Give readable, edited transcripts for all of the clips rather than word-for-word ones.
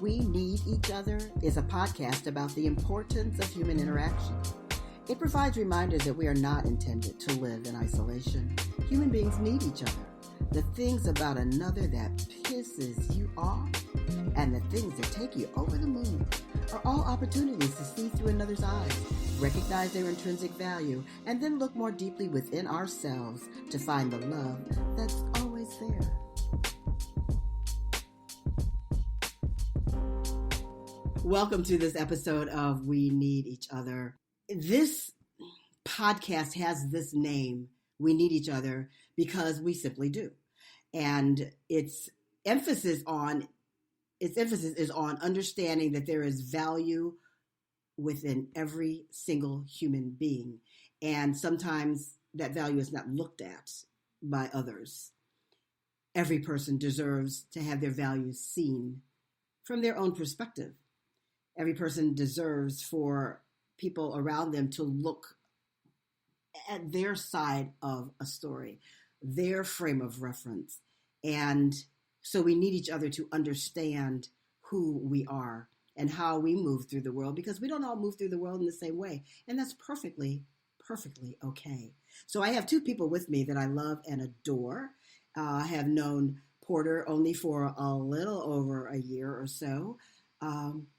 We Need Each Other is a podcast about the importance of human interaction. It provides reminders that we are not intended to live in isolation. Human beings need each other. The things about another that pisses you off and the things that take you over the moon are all opportunities to see through another's eyes, recognize their intrinsic value, and then look more deeply within ourselves to find the love that's always there. Welcome to this episode of We Need Each Other. This podcast has this name, We Need Each Other, because we simply do. And its emphasis is on understanding that there is value within every single human being. And sometimes that value is not looked at by others. Every person deserves to have their values seen from their own perspective. Every person deserves for people around them to look at their side of a story, their frame of reference. And so we need each other to understand who we are and how we move through the world, because we don't all move through the world in the same way. And that's perfectly okay. So I have two people with me that I love and adore. I have known Porter only for a little over a year or so.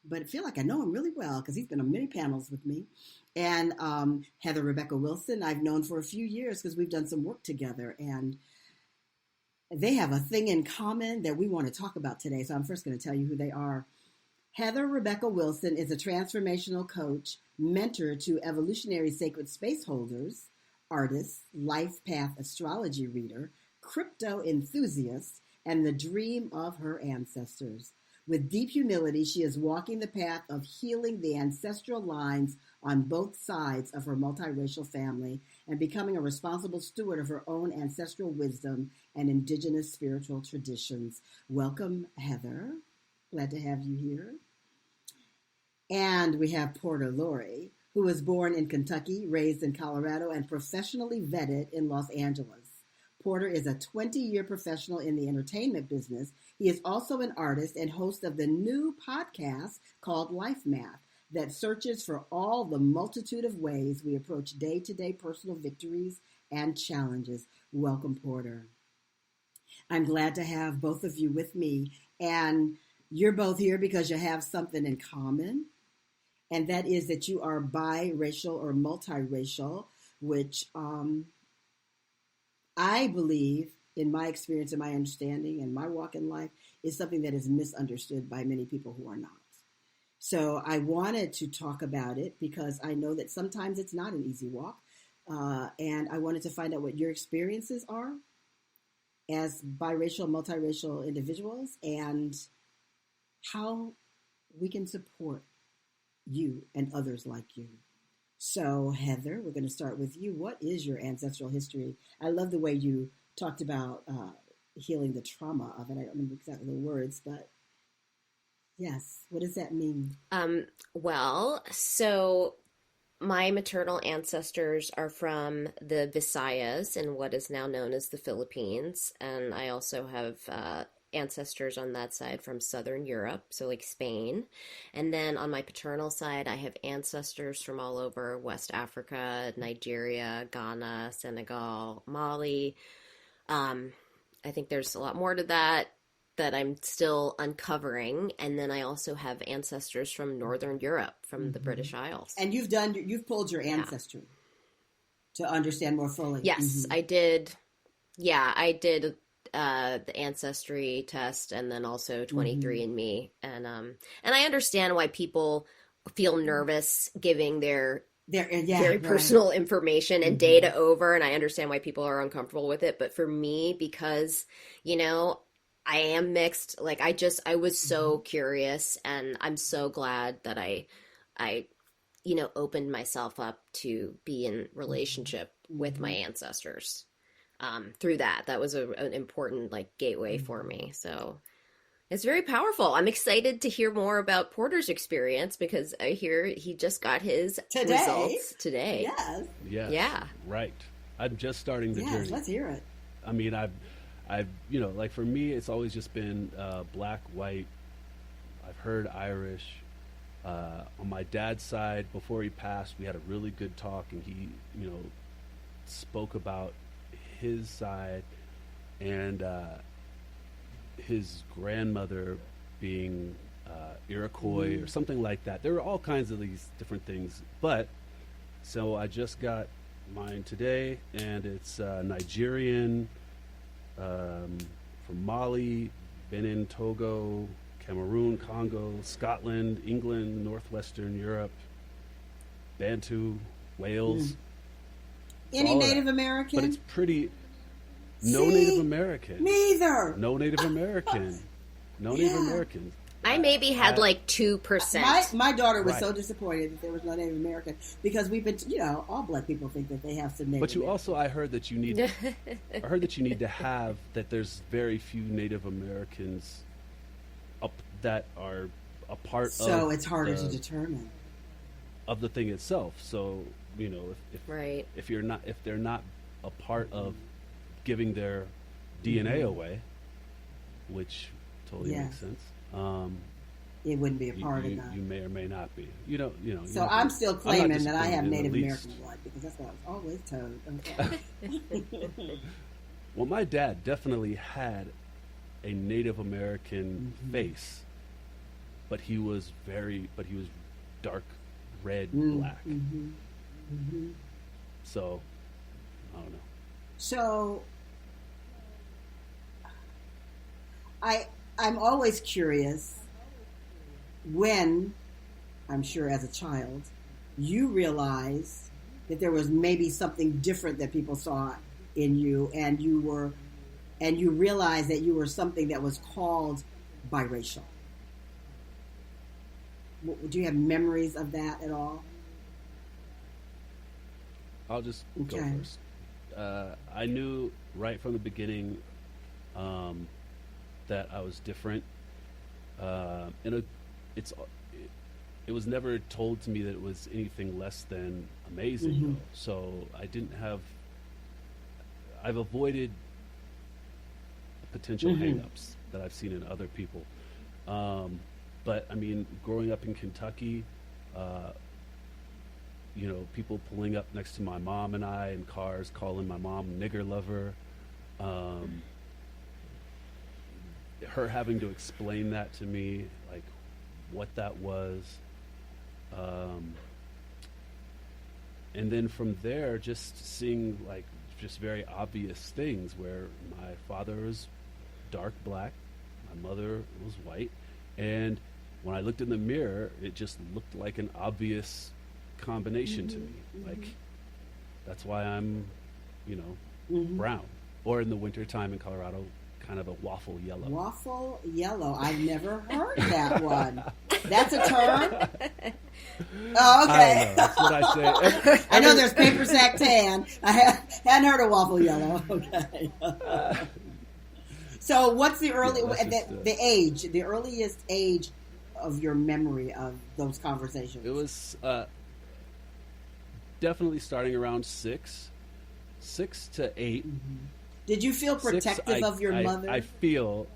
But I feel like I know him really well because he's been on many panels with me. And Heather Rebecca Wilson, I've known for a few years because we've done some work together. And they have a thing in common that we want to talk about today. So I'm first going to tell you who they are. Heather Rebecca Wilson is a transformational coach, mentor to evolutionary sacred space holders, artist, life path astrology reader, crypto enthusiast, and the dream of her ancestors. With deep humility, she is walking the path of healing the ancestral lines on both sides of her multiracial family and becoming a responsible steward of her own ancestral wisdom and indigenous spiritual traditions. Welcome, Heather. Glad to have you here. And we have Porter Laurie, who was born in Kentucky, raised in Colorado, and professionally vetted in Los Angeles. Porter is a 20-year professional in the entertainment business. He is also an artist and host of the new podcast called Life Math that searches for all the multitude of ways we approach day-to-day personal victories and challenges. Welcome, Porter. I'm glad to have both of you with me. And you're both here because you have something in common, and that is that you are biracial or multiracial, which I believe, in my experience and my understanding and my walk in life, is something that is misunderstood by many people who are not. So I wanted to talk about it because I know that sometimes it's not an easy walk. And I wanted to find out what your experiences are as biracial, multiracial individuals and how we can support you and others like you. So, Heather, we're going to start with you. What is your ancestral history? I love the way you talked about healing the trauma of it. I don't remember exactly the words, but yes, what does that mean? So my maternal ancestors are from the Visayas in what is now known as the Philippines, and I also have ancestors on that side from Southern Europe, so like Spain. And then on my paternal side, I have ancestors from all over West Africa, Nigeria, Ghana, Senegal, Mali. I think there's a lot more to that I'm still uncovering. And then I also have ancestors from Northern Europe, from the British Isles. And you've pulled your ancestry to understand more fully. Yes, I did. Yeah, I did the ancestry test and then also 23andMe. And I understand why people feel nervous giving their very personal information and data over. And I understand why people are uncomfortable with it. But for me, because, I am mixed, like I was so curious, and I'm so glad that I opened myself up to be in relationship with my ancestors. Through that was an important gateway for me. So it's very powerful. I'm excited to hear more about Porter's experience because I hear he just got his results today. Yes. Yes. Yeah. Right. I'm just starting the journey. Let's hear it. I mean, I've, for me, it's always just been black, white, I've heard Irish. On my dad's side, before he passed, we had a really good talk, and he, spoke about his side and his grandmother being Iroquois or something like that. There were all kinds of these different things. But so I just got mine today, and it's Nigerian, from Mali, Benin, Togo, Cameroon, Congo, Scotland, England, Northwestern Europe, Bantu, Wales. Any Native American? But it's pretty. No Native American. Me either. No Native American. No Native American. I maybe had like 2%. My daughter was so disappointed that there was no Native American, because we've been, all Black people think that they have some Native. But you American. also, I heard that you need to have that. There's very few Native Americans that are a part of. So it's harder to determine of the thing itself. So if they're not a part of giving their DNA away, which totally makes sense. It wouldn't be a part of that. You may or may not be. So I'm still claiming that I have Native American blood, because that's what I was always told. Okay. Well, my dad definitely had a Native American face, but he was dark red black. So I don't know. So I'm always curious when, I'm sure as a child, you realized that there was maybe something different that people saw in you, and you realized that you were something that was called biracial. Do you have memories of that at all? I'll just go first. I knew right from the beginning that I was different. It was never told to me that it was anything less than amazing. So I've avoided potential hang-ups that I've seen in other people. But I mean, growing up in Kentucky, people pulling up next to my mom and I in cars, calling my mom nigger lover. Her having to explain that to me, like what that was. And then from there, just seeing just very obvious things where my father was dark black, my mother was white. And when I looked in the mirror, it just looked like an obvious combination to me. Like, that's why I'm, brown. Or in the wintertime in Colorado, kind of a waffle yellow. Waffle yellow. I've never heard that one. That's a term? Oh, okay. I don't know. That's what I say. I know there's paper sack tan. I hadn't heard of waffle yellow. Okay. So what's the the earliest age of your memory of those conversations? It was definitely starting around 6 to 8. Did you feel protective of your mother? I feel,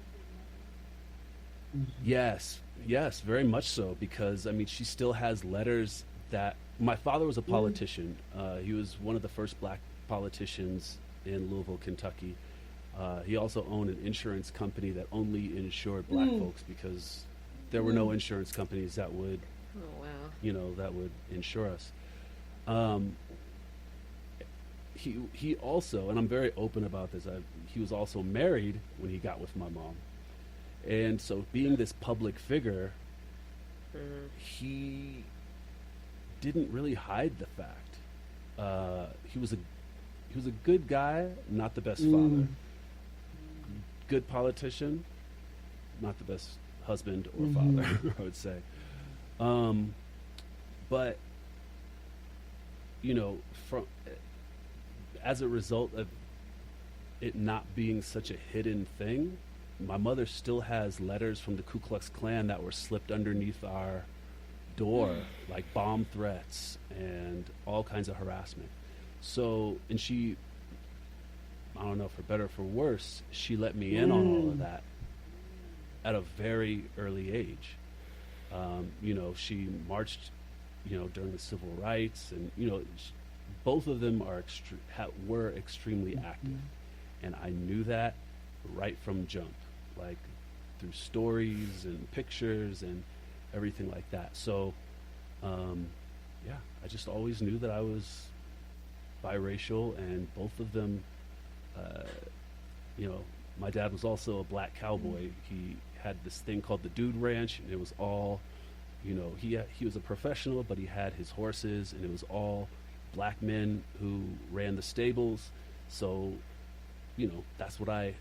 yes, very much so, because, I mean, she still has letters that, my father was a politician. He was one of the first black politicians in Louisville, Kentucky. He also owned an insurance company that only insured black folks, because there were no insurance companies that would, that would insure us. He also, and I'm very open about this, he was also married when he got with my mom. And so being this public figure, he didn't really hide the fact. He was a good guy, not the best father. Good politician, not the best husband or father, I would say. But, as a result of it not being such a hidden thing, my mother still has letters from the Ku Klux Klan that were slipped underneath our door, like bomb threats and all kinds of harassment. So, and she, I don't know, for better or for worse, she let me in on all of that at a very early age. She marched, during the civil rights, and both of them were extremely active, and I knew that right from jump, like through stories and pictures and everything like that. So, I just always knew that I was biracial, and both of them, my dad was also a black cowboy. He had this thing called the Dude Ranch, and it was all, he was a professional, but he had his horses, and it was all black men who ran the stables. So, that's what I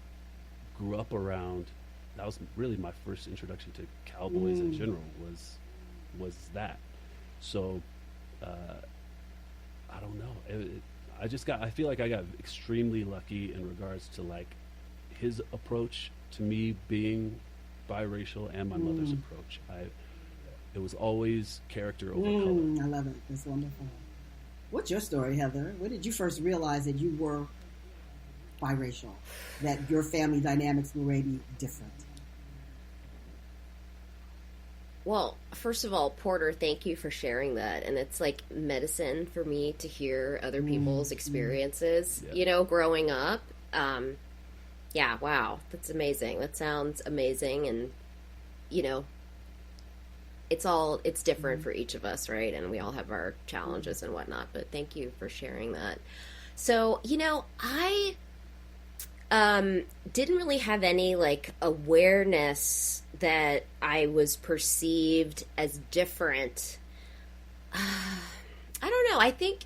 grew up around. That was really my first introduction to cowboys in general, was that. So, I don't know. I feel like I got extremely lucky in regards to like his approach to me being biracial and my mother's approach. It was always character over color. I love it. That's wonderful. What's your story, Heather? When did you first realize that you were biracial, that your family dynamics were maybe different? Well, first of all, Porter, thank you for sharing that. And it's like medicine for me to hear other people's experiences, growing up. Yeah, wow, that's amazing. That sounds amazing. And, it's different for each of us, right? And we all have our challenges and whatnot, but thank you for sharing that. So, I didn't really have any like awareness that I was perceived as different. I don't know. I think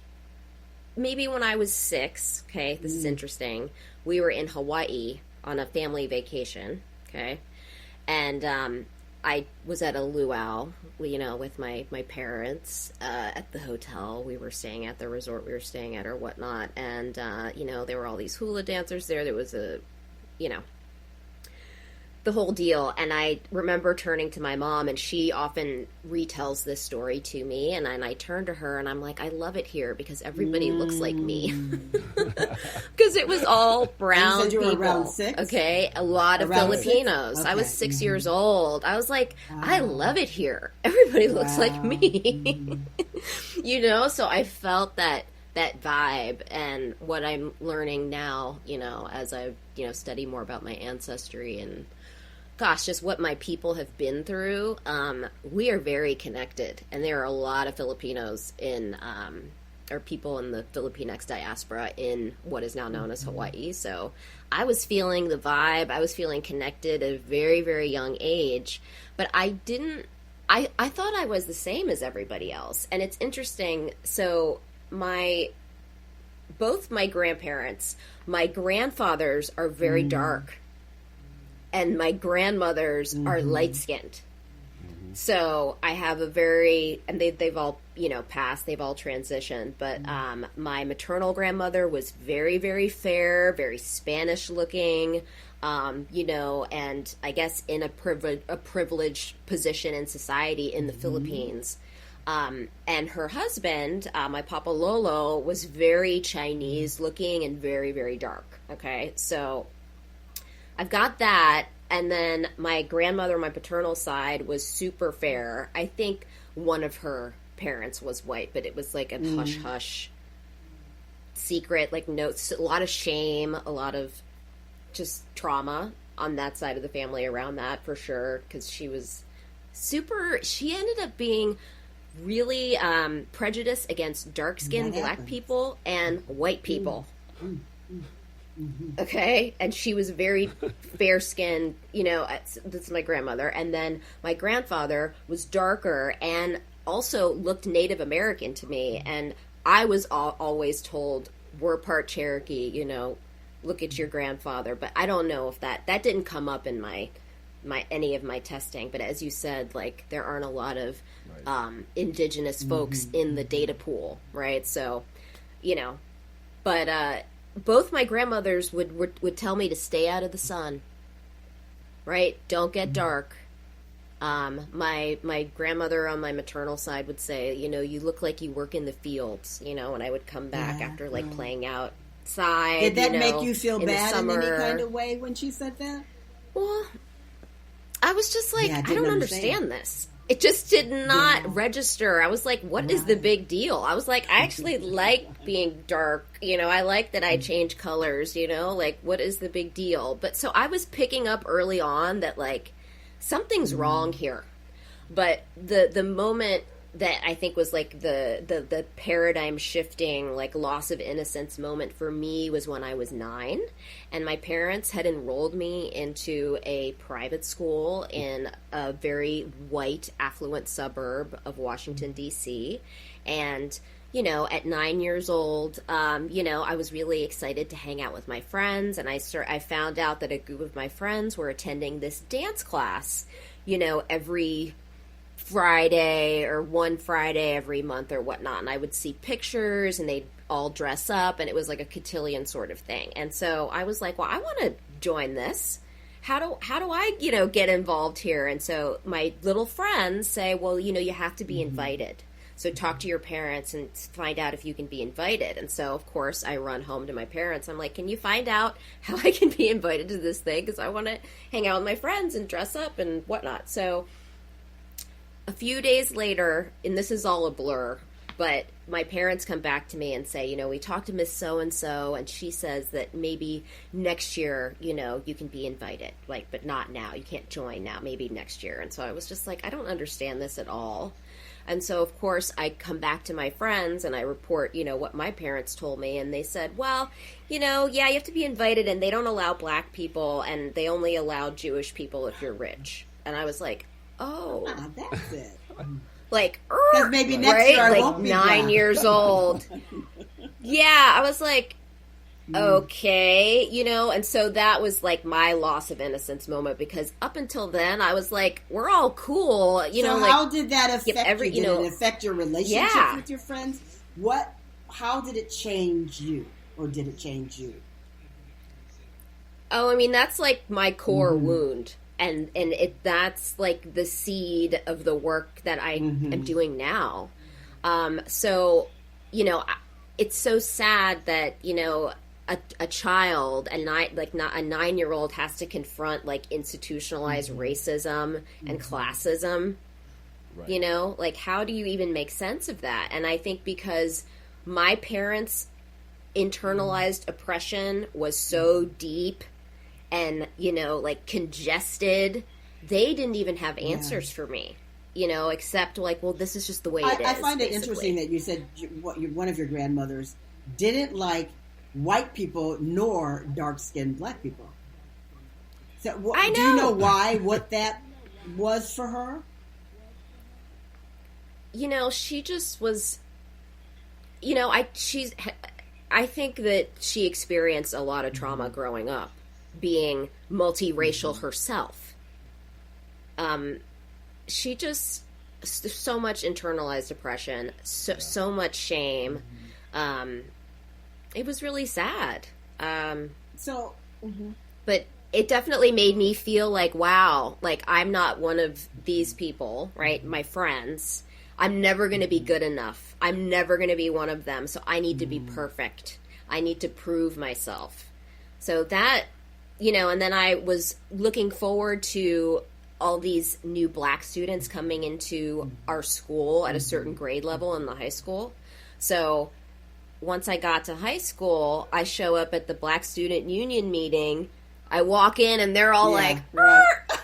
maybe when I was 6, okay, this is interesting. We were in Hawaii on a family vacation, okay? And I was at a luau, with my parents at the hotel. We were staying at the resort we were staying at or whatnot. And, there were all these hula dancers there. There was the whole deal. And I remember turning to my mom, and she often retells this story to me. And I turn to her and I'm like, I love it here because everybody looks like me. Because it was all brown you said you were people. Around 6? Okay. A lot of Filipinos. Okay. I was 6 years old. I was like, I love it here. Everybody looks like me. So I felt that vibe. And what I'm learning now, as I, study more about my ancestry and just what my people have been through, we are very connected. And there are a lot of Filipinos or people in the Filipinx diaspora in what is now known as Hawaii. So I was feeling the vibe. I was feeling connected at a very, very young age. But I thought I was the same as everybody else. And it's interesting. So both my grandparents, my grandfathers are very dark. And my grandmothers are light-skinned. So I have and they've all, passed, they've all transitioned. But my maternal grandmother was very, very fair, very Spanish-looking, and I guess in a privileged position in society in the Philippines. And her husband, my Papa Lolo, was very Chinese-looking and very, very dark. Okay, so I've got that, and then my grandmother on my paternal side was super fair. I think one of her parents was white, but it was like a hush-hush secret, like a lot of shame, a lot of just trauma on that side of the family around that for sure, because she ended up being really prejudiced against dark-skinned black people and white people. Okay, and she was very fair-skinned, that's my grandmother. And then my grandfather was darker and also looked Native American to me. And I was always told, we're part Cherokee, look at your grandfather. But I don't know if that didn't come up in my any of my testing. But as you said, like, there aren't a lot of indigenous folks in the data pool, right? So, but both my grandmothers would tell me to stay out of the sun, right? Don't get dark. My grandmother on my maternal side would say, you look like you work in the fields, and I would come back after playing outside. Did that make you feel in bad in any kind of way when she said that? Well, I was just like, I don't understand this. it just did not Yeah. register. I was like, what is the big deal? I was like, I actually like being dark. I like that I change colors, like, what is the big deal? But so I was picking up early on that, like, something's wrong here. But the moment that I think was like the paradigm shifting, like, loss of innocence moment for me was when I was 9, and my parents had enrolled me into a private school in a very white, affluent suburb of Washington, D.C. And at 9 years old, I was really excited to hang out with my friends, and I found out that a group of my friends were attending this dance class, every Friday or one Friday every month or whatnot. And I would see pictures and they'd all dress up, and it was like a cotillion sort of thing. And so I was like, well, I want to join this. How do I, get involved here? And so my little friends say, well, you have to be invited. So talk to your parents and find out if you can be invited. And so, of course, I run home to my parents. I'm like, can you find out how I can be invited to this thing? Because I want to hang out with my friends and dress up and whatnot. So a few days later, and this is all a blur, but my parents come back to me and say, we talked to Miss So-and-so, and she says that maybe next year, you can be invited, like, but not now. You can't join now, maybe next year. And so I was just like, I don't understand this at all. And so, of course, I come back to my friends and I report, what my parents told me. And they said, well, yeah, you have to be invited, and they don't allow black people, and they only allow Jewish people if you're rich. And I was like, oh, that's it. Like, maybe next year I like won't be 9 black. years old. Yeah, I was like, okay, and so that was like my loss of innocence moment, because up until then I was like, we're all cool, So like, how did that affect you? Did it affect your relationship with your friends? How did it change you, or did it change you? Oh, I mean, that's like my core wound. And that's like the seed of the work that I am doing now. So, it's so sad that, a child, not a 9-year-old, has to confront like institutionalized racism and classism. Right. Like, how do you even make sense of that? And I think because my parents' internalized oppression was so deep and, like, congested, they didn't even have answers for me, except like, well, this is just the way it is. I find it basically interesting that you said one of your grandmothers didn't like white people nor dark-skinned black people. So do you know why, what that was for her? She just was, I think that she experienced a lot of trauma growing up, being multiracial herself. She just, so much internalized oppression, so much shame. It was really sad. But it definitely made me feel like, wow, like, I'm not one of these people, right? My friends. I'm never going to be good enough. I'm never going to be one of them. So I need to be perfect. I need to prove myself. So that, and then I was looking forward to all these new black students coming into our school at a certain grade level in the high school. So once I got to high school, I show up at the Black Student Union meeting. I walk in and they're all like,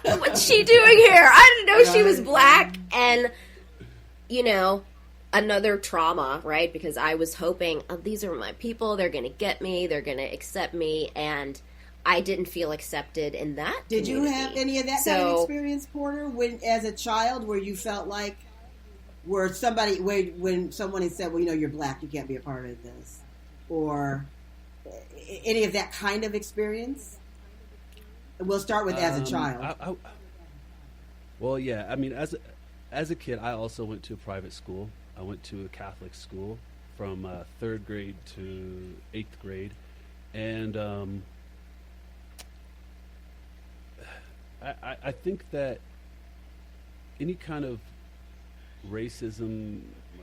what's she doing here? I didn't know she was black. And, another trauma, right? Because I was hoping, oh, these are my people. They're going to get me. They're going to accept me. And I didn't feel accepted in that Did community. you have any of that kind of experience, Porter, when as a child, where you felt like, when someone had said, well, you're black, you can't be a part of this, or any of that kind of experience? We'll start with as a child. Well, yeah, I mean, as a kid, I also went to a private school. I went to a Catholic school from 3rd grade to 8th grade, and I think that any kind of racism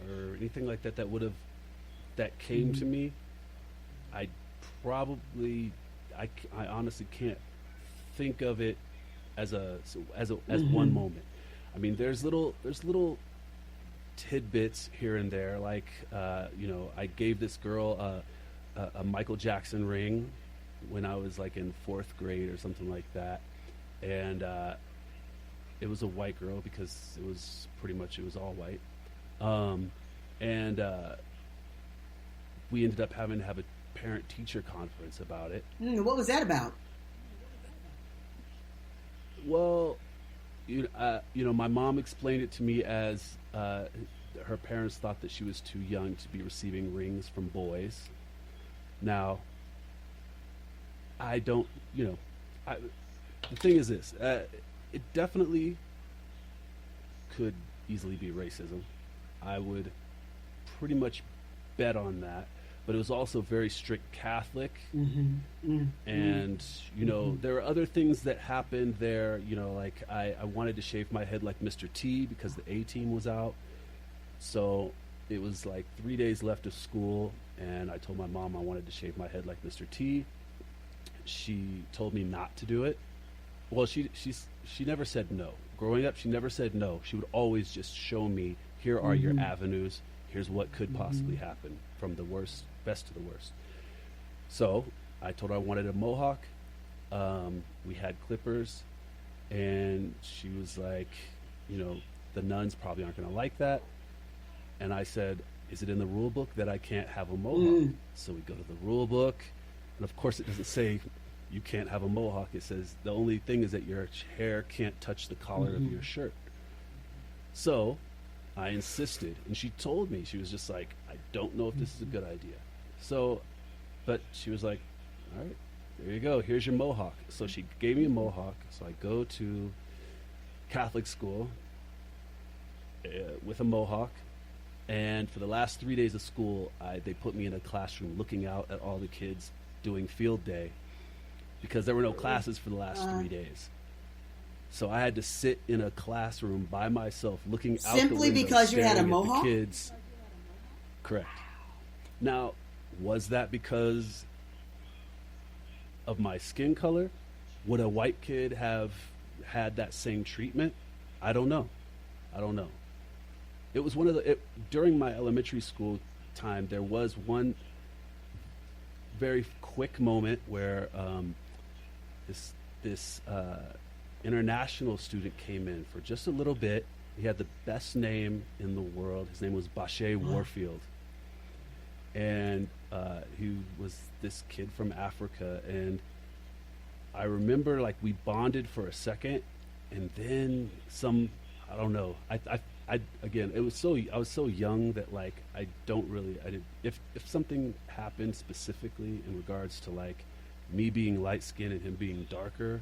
or anything like that that came to me, I honestly can't think of it as one moment. I mean, there's little tidbits here and there. Like, I gave this girl a Michael Jackson ring when I was like in fourth grade or something like that, and it was a white girl because it was all white, and we ended up having to have a parent-teacher conference about it. What was that about? Well, my mom explained it to me as her parents thought that she was too young to be receiving rings from boys. Now, I don't, the thing is this, it definitely could easily be racism. I would pretty much bet on that. But it was also very strict Catholic. And, there are other things that happened there. Like I wanted to shave my head like Mr. T because the A-Team was out. So it was like 3 days left of school, and I told my mom I wanted to shave my head like Mr. T. She told me not to do it. Well, she never said no. Growing up, she never said no. She would always just show me, here are your avenues. Here's what could possibly happen, from the best to the worst. So I told her I wanted a mohawk. We had clippers, and she was like, the nuns probably aren't going to like that. And I said, is it in the rule book that I can't have a mohawk? So we go to the rule book, and of course it doesn't say you can't have a mohawk. It says the only thing is that your hair can't touch the collar of your shirt. So I insisted, and she told me, she was just like, I don't know if this is a good idea. So, but she was like, all right, there you go, here's your mohawk. So she gave me a mohawk. So I go to Catholic school with a mohawk, and for the last 3 days of school, they put me in a classroom looking out at all the kids doing field day, because there were no classes for the last 3 days. So I had to sit in a classroom by myself, looking out the window, simply because you had a staring at mohawk? the kids. Correct. Now, was that because of my skin color? Would a white kid have had that same treatment? I don't know. It was during my elementary school time, there was one very quick moment where this international student came in for just a little bit. He had the best name in the world. His name was Bashe Warfield. And he was this kid from Africa. And I remember, like, we bonded for a second, and then I don't know. Again, I was so young that, like, if something happened specifically in regards to, like, me being light skinned and him being darker,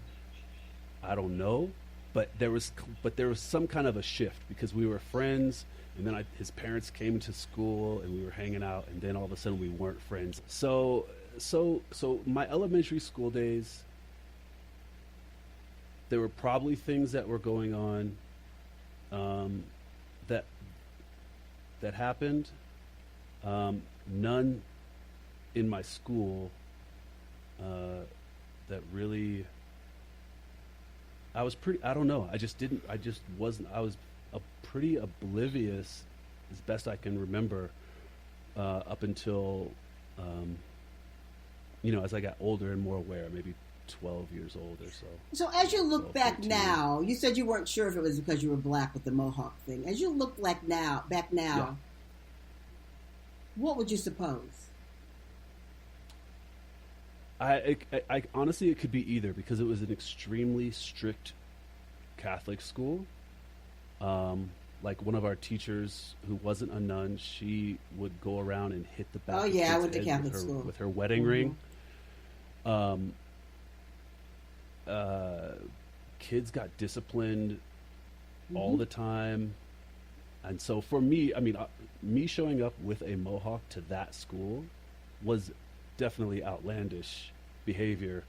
I don't know, but there was some kind of a shift, because we were friends, and then his parents came to school and we were hanging out, and then all of a sudden we weren't friends. So my elementary school days, there were probably things that were going on that happened. None in my school that really. I was pretty oblivious, as best I can remember, up until, as I got older and more aware, maybe 12 years old or so. So as you look back 13. now, you said you weren't sure if it was because you were black with the mohawk thing. As you look back now, Yeah. What would you suppose? I honestly, it could be either, because it was an extremely strict Catholic school. Like, one of our teachers, who wasn't a nun, she would go around and hit the back. Oh of yeah, I kids' went to heads Catholic school with her wedding ring. Kids got disciplined all the time, and so for me, I mean, me showing up with a mohawk to that school was definitely outlandish behavior.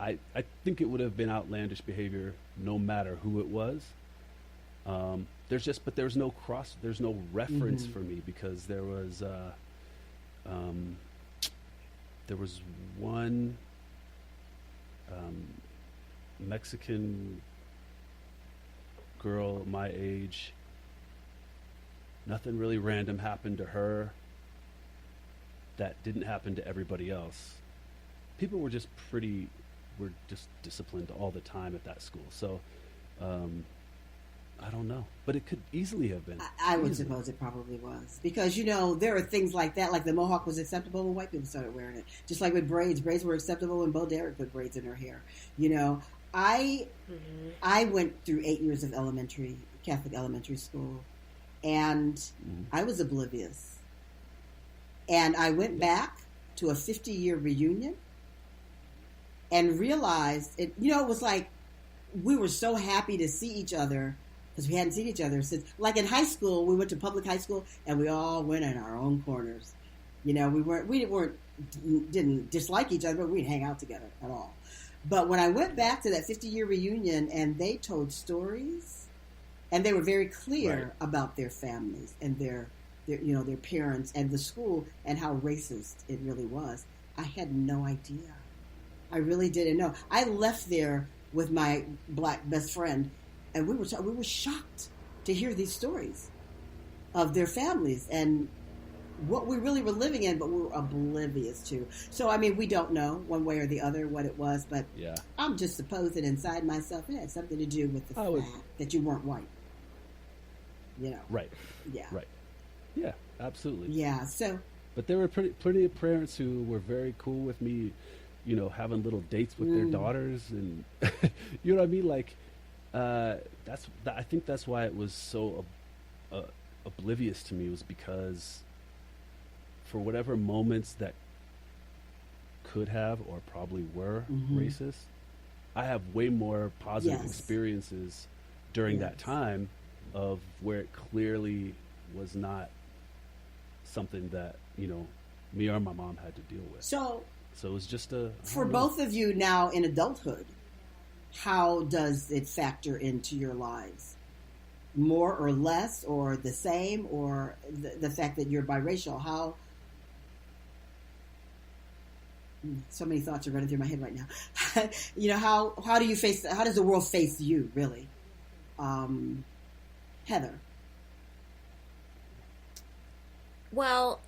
I think it would have been outlandish behavior no matter who it was. There's no reference for me, because there was one Mexican girl my age, nothing really random happened to her that didn't happen to everybody else. People were just disciplined all the time at that school. So, I don't know, but it could easily have been. I would suppose it probably was, because there are things like that, like the mohawk was acceptable when white people started wearing it, just like with braids. Braids were acceptable when Bo Derek put braids in her hair. I went through 8 years of Catholic elementary school, and I was oblivious. And I went back to a 50-year reunion and realized it. It was like we were so happy to see each other, because we hadn't seen each other since, like in high school, we went to public high school and we all went in our own corners. We didn't dislike each other, but we didn't hang out together at all. But when I went back to that 50-year reunion and they told stories, and they were very clear about their families and their parents and the school and how racist it really was, I had no idea. I really didn't know. I left there with my black best friend, and we were shocked to hear these stories of their families and what we really were living in, but we were oblivious to. So, we don't know one way or the other what it was, but I'm just supposing inside myself it had something to do with the fact that you weren't white. Right. Yeah. Right. Yeah, absolutely. Yeah, so... But there were plenty of parents who were very cool with me, having little dates with their daughters, and you know what I mean? Like, I think that's why it was so oblivious to me, was because for whatever moments that could have or probably were racist, I have way more positive experiences during that time of where it clearly was not something that me or my mom had to deal with. So it was just for both of you now in adulthood, how does it factor into your lives? More or less, or the same, or the fact that you're biracial? How? So many thoughts are running through my head right now. How do you face? How does the world face you, really, Heather? Well,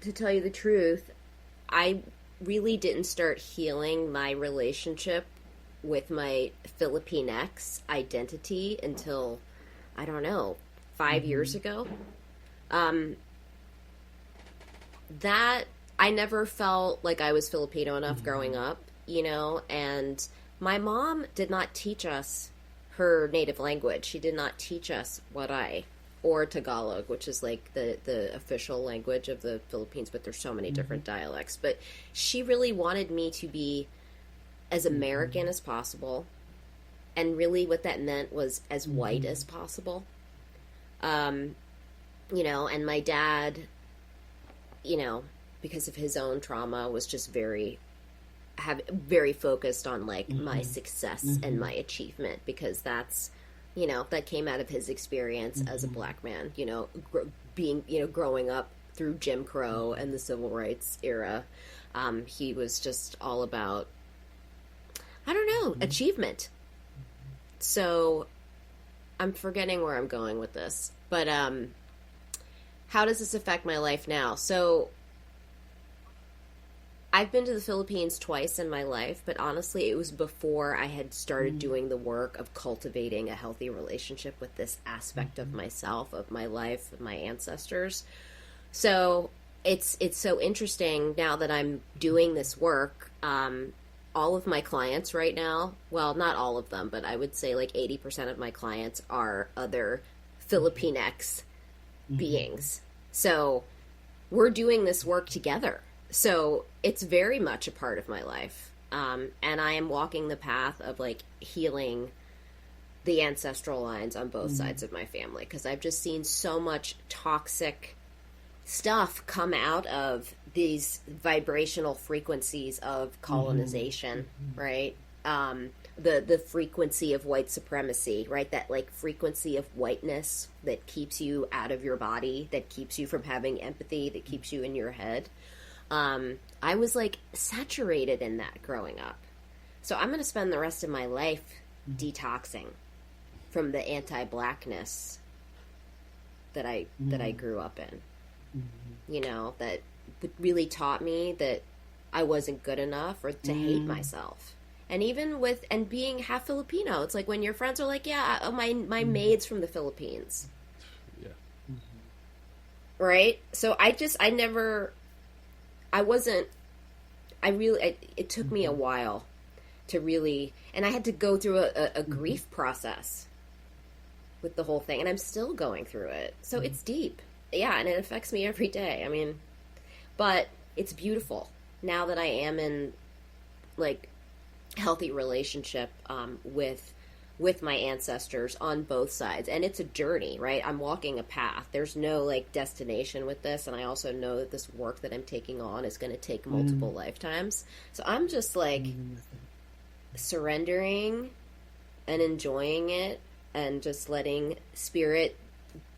to tell you the truth, I really didn't start healing my relationship with my Filipinx identity until, I don't know, 5 years ago. That I never felt like I was Filipino enough growing up, and my mom did not teach us her native language. She did not teach us Waray or Tagalog, which is like the official language of the Philippines, but there's so many different dialects. But she really wanted me to be as American as possible, and really what that meant was as white as possible. And my dad, because of his own trauma, was just very focused on like my success and my achievement, because that's, that came out of his experience as a black man, growing up through Jim Crow and the civil rights era. He was just all about, I don't know, achievement. So I'm forgetting where I'm going with this, but how does this affect my life now? So I've been to the Philippines twice in my life, but honestly, it was before I had started doing the work of cultivating a healthy relationship with this aspect of myself, of my life, of my ancestors. So it's so interesting now that I'm doing this work. All of my clients right now, well, not all of them, but I would say like 80% of my clients are other Filipinx beings. So we're doing this work together. So it's very much a part of my life. And I am walking the path of like healing the ancestral lines on both sides of my family, because I've just seen so much toxic stuff come out of these vibrational frequencies of colonization, right? The frequency of white supremacy, right? That like frequency of whiteness that keeps you out of your body, that keeps you from having empathy, that keeps you in your head. I was like saturated in that growing up. So I'm going to spend the rest of my life detoxing from the anti-blackness that I grew up in. You know, that really taught me that I wasn't good enough or to hate myself. And even with, and being half Filipino, it's like when your friends are like, yeah, my maid's from the Philippines. Yeah. Right? So it took me a while to really, and I had to go through a grief process with the whole thing, and I'm still going through it. So it's deep. Yeah, and it affects me every day. I mean, but it's beautiful now that I am in, like, healthy relationship with my ancestors on both sides. And it's a journey, right? I'm walking a path. There's no, like, destination with this, and I also know that this work that I'm taking on is going to take multiple lifetimes. So I'm just, like, surrendering and enjoying it and just letting spirit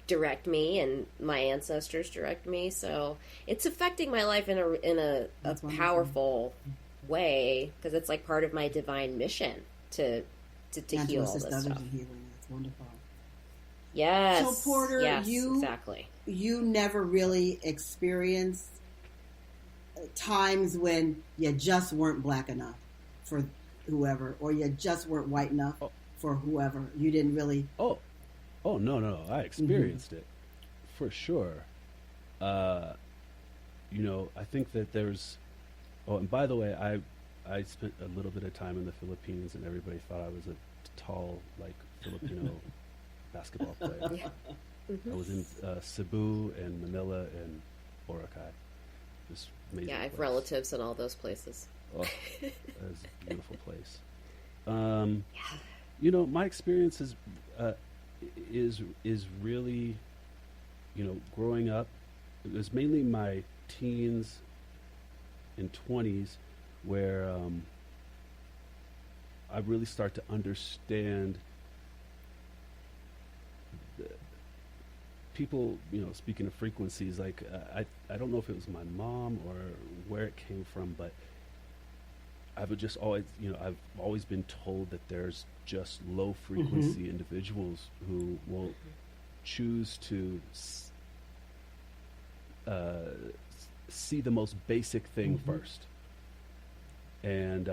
direct me and my ancestors direct me. So it's affecting my life in a powerful way, because it's like part of my divine mission to heal all this stuff. Healing. That's wonderful. Yes. So Porter, exactly. You never really experienced times when you just weren't black enough for whoever, or you just weren't white enough for whoever. You didn't really. Oh, no. I experienced it for sure. You know, I think that there's. Oh, and by the way, I spent a little bit of time in the Philippines, and everybody thought I was a tall, like, Filipino basketball player. I was in Cebu and Manila and Boracay. This amazing Yeah, I have place. relatives in all those places. Oh, that is a beautiful place. You know, my experience is really, you know, growing up. It was mainly my teens and 20s where I really start to understand people, you know, speaking of frequencies, like I don't know if it was my mom or where it came from, but I've just always, you know, I've always been told that there's just low frequency individuals who will choose to see the most basic thing first. And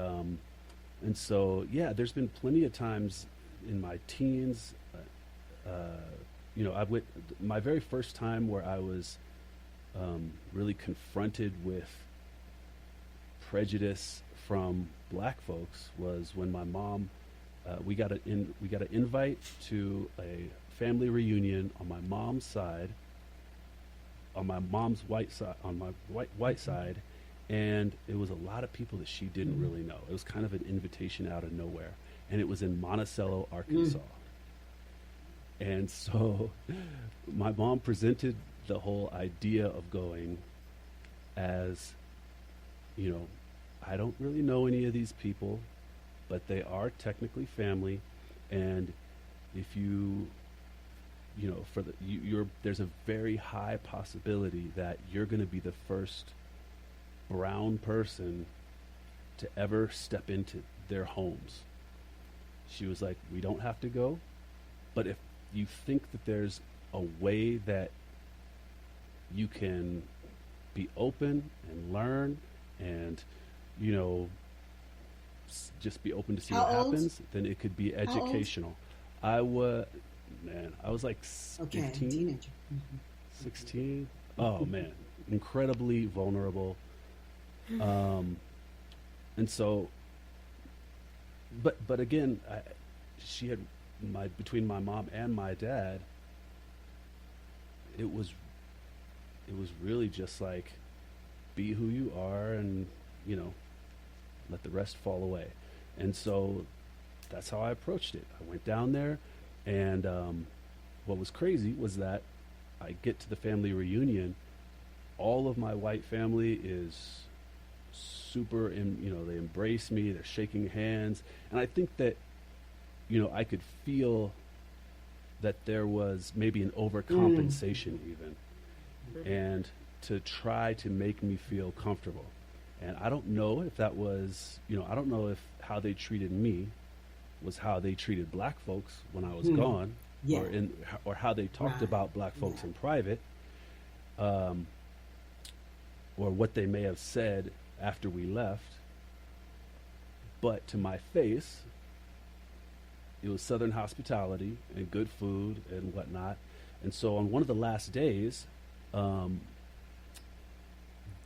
so, yeah, there's been plenty of times in my teens, you know, my very first time where I was really confronted with prejudice from black folks was when my mom, we got an invite to a family reunion on my mom's side, on my mom's white side, on my white side, and it was a lot of people that she didn't really know. It was kind of an invitation out of nowhere, and it was in Monticello, Arkansas. And so my mom presented the whole idea of going as, you know, I don't really know any of these people, but they are technically family, and if you know, there's a very high possibility that you're going to be the first brown person to ever step into their homes. She was like, we don't have to go, but if you think that there's a way that you can be open and learn and, you know, just be open to see what happens, then it could be educational. I was like 15, teenager. 16. Oh man, incredibly vulnerable. And so, but again, she had between my mom and my dad, it was really just like, be who you are and, you know, let the rest fall away. And so that's how I approached it. I went down there, and what was crazy was that I get to the family reunion, all of my white family is super, you know, they embrace me, they're shaking hands, and I think that, you know, I could feel that there was maybe an overcompensation even, and to try to make me feel comfortable. And I don't know if that was, you know, I don't know if how they treated me was how they treated black folks when I was Hmm. gone, Yeah. or how they talked Right. about black folks Yeah. in private, or what they may have said after we left. But to my face, it was Southern hospitality and good food and whatnot. And so on one of the last days,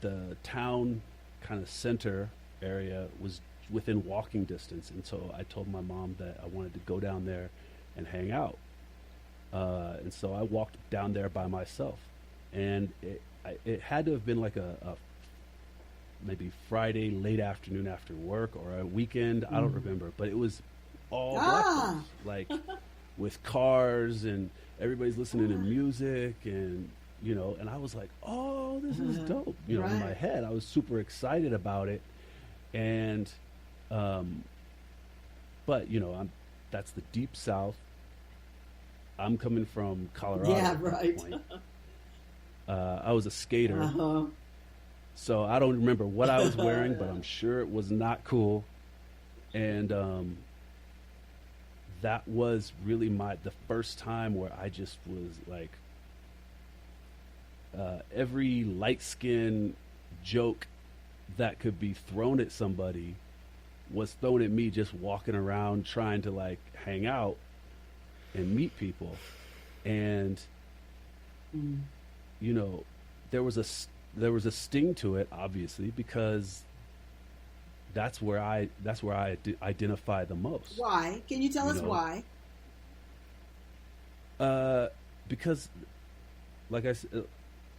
the town kind of center area was within walking distance. And so I told my mom that I wanted to go down there and hang out. And so I walked down there by myself. And it had to have been like a maybe Friday late afternoon after work, or a weekend. I don't remember, but it was all black folks, like with cars, and everybody's listening to music, and and I was like, oh, this is dope. In Right. my head, I was super excited about it. And but that's the deep South. I'm coming from Colorado. Yeah, at that right. point. I was a skater. Uh-huh. So I don't remember what I was wearing, but I'm sure it was not cool. And that was really the first time where I just was like, every light skin joke that could be thrown at somebody was thrown at me, just walking around trying to like hang out and meet people. And there was a sting to it, obviously, because that's where I identify the most. Why? Can you tell us why? Because, like I said,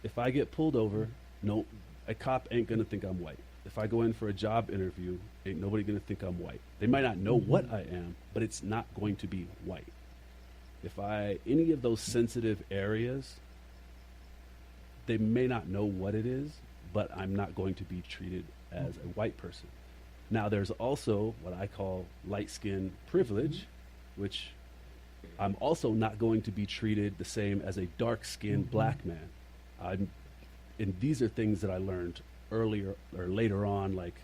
if I get pulled over, no, a cop ain't gonna think I'm white. If I go in for a job interview, ain't nobody gonna think I'm white. They might not know what I am, but it's not going to be white. If any of those sensitive areas, they may not know what it is, but I'm not going to be treated as a white person. Now, there's also what I call light skin privilege, which I'm also not going to be treated the same as a dark skinned black man. And these are things that I learned earlier or later on, like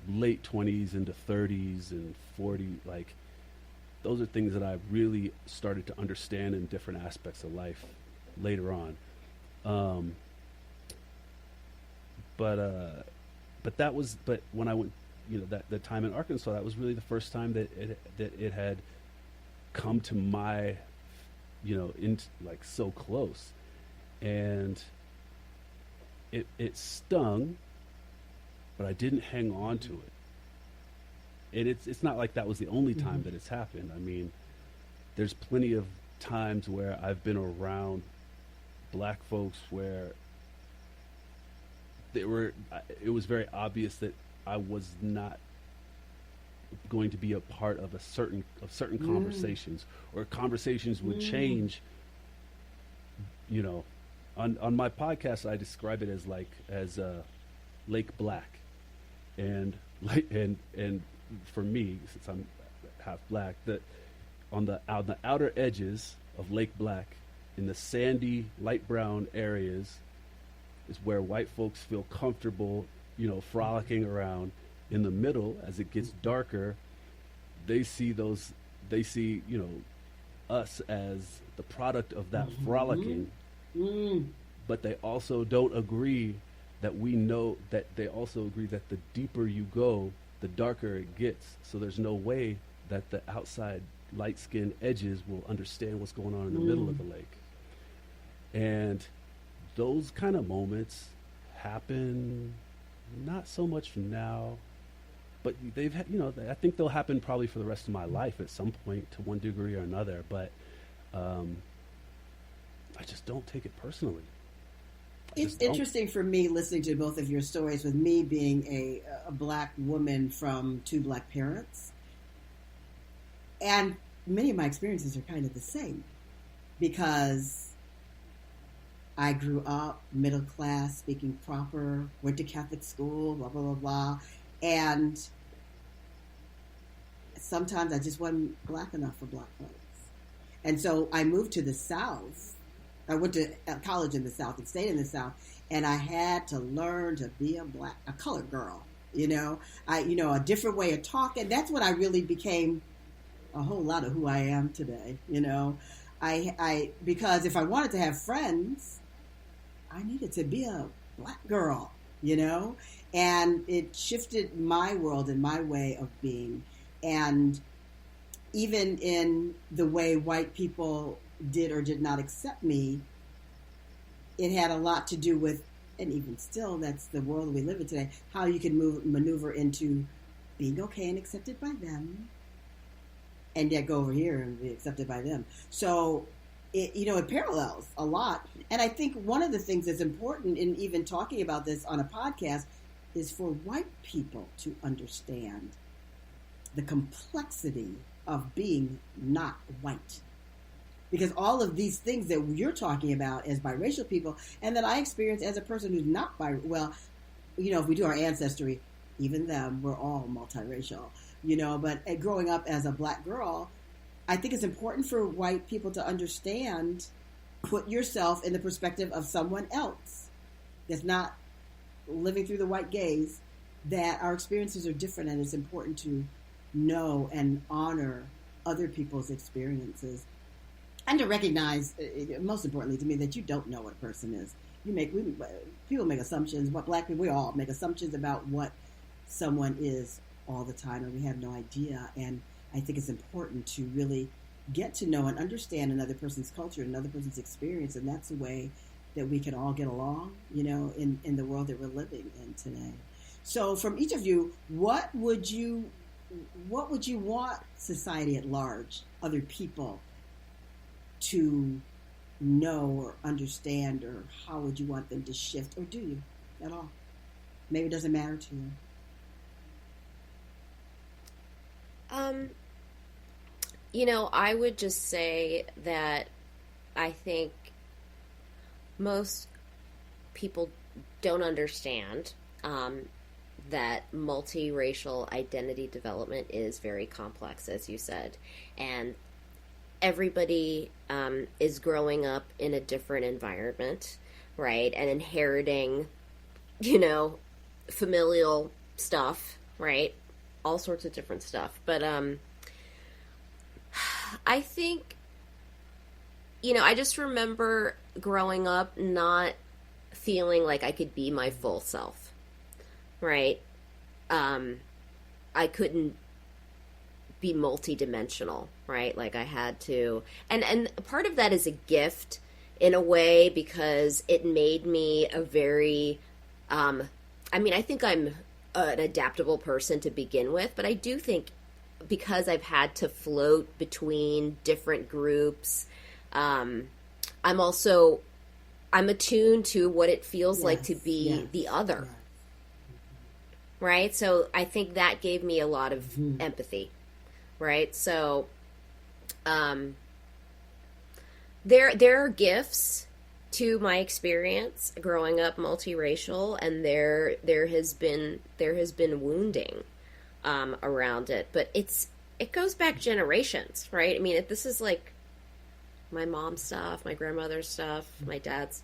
late 20s into 30s and 40. Like, those are things that I really started to understand in different aspects of life later on. But when I went, that time in Arkansas, that was really the first time that it had come to my, like so close, and it stung, but I didn't hang on to it. And it's not like that was the only time that it's happened. I mean, there's plenty of times where I've been around black folks where it was very obvious that I was not going to be a part of certain conversations, or conversations would change. On my podcast, I describe it as Lake Black, and for me, since I'm half black, that on the outer edges of Lake Black, in the sandy light brown areas, is where white folks feel comfortable, frolicking around. In the middle, as it gets darker, they see us as the product of that frolicking. But they also don't agree that they also agree that the deeper you go, the darker it gets. So there's no way that the outside light-skinned edges will understand what's going on in the middle of the lake. And those kind of moments happen not so much now, but they've had, I think they'll happen probably for the rest of my life at some point to one degree or another. But I just don't take it personally. It's interesting for me listening to both of your stories, with me being a black woman from two black parents. And many of my experiences are kind of the same, because I grew up middle class, speaking proper, went to Catholic school, blah, blah, blah, blah. And sometimes I just wasn't black enough for black folks. And so I moved to the South. I went to college in the South and stayed in the South, and I had to learn to be a colored girl, a different way of talking. That's when I really became a whole lot of who I am today. Because if I wanted to have friends, I needed to be a black girl, and it shifted my world and my way of being. And even in the way white people did or did not accept me, it had a lot to do with, and even still, that's the world we live in today, how you can maneuver into being okay and accepted by them, and yet go over here and be accepted by them. So, it parallels a lot. And I think one of the things that's important in even talking about this on a podcast is for white people to understand the complexity of being not white. Because all of these things that you're talking about as biracial people, and that I experience as a person who's not if we do our ancestry, even them, we're all multiracial, but growing up as a black girl, I think it's important for white people to understand, put yourself in the perspective of someone else that's not living through the white gaze, that our experiences are different, and it's important to know and honor other people's experiences. And to recognize, most importantly to me, that you don't know what a person is. People make assumptions. Black people, we all make assumptions about what someone is all the time, and we have no idea. And I think it's important to really get to know and understand another person's culture, another person's experience, and that's the way that we can all get along, in the world that we're living in today. So, from each of you, what would you want society at large, other people, to know or understand, or how would you want them to shift, or do you at all? Maybe it doesn't matter to you. I would just say that I think most people don't understand that multiracial identity development is very complex, as you said, and everybody is growing up in a different environment, right? And inheriting, familial stuff, right? All sorts of different stuff. But I think, I just remember growing up not feeling like I could be my full self, right? I couldn't be multidimensional, right? Like I had to, and part of that is a gift in a way, because it made me a very, I think I'm an adaptable person to begin with, but I do think because I've had to float between different groups, I'm attuned to what it feels like to be the other, right? So I think that gave me a lot of empathy. Right. So, there are gifts to my experience growing up multiracial, and there has been wounding, around it, but it goes back generations, right? I mean, this is like my mom's stuff, my grandmother's stuff, my dad's,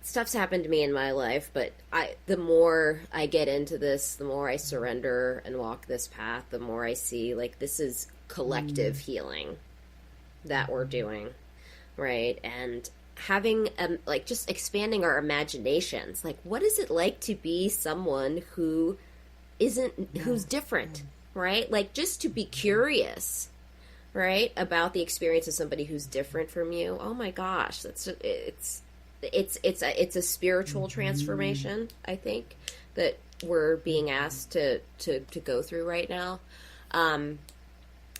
stuff's happened to me in my life, but the more I get into this, the more I surrender and walk this path, the more I see, like, this is collective healing that we're doing, right? And having, just expanding our imaginations. Like, what is it like to be someone who's different, right? Like, just to be curious, right, about the experience of somebody who's different from you. Oh my gosh, it's a spiritual transformation, I think, that we're being asked to go through right now.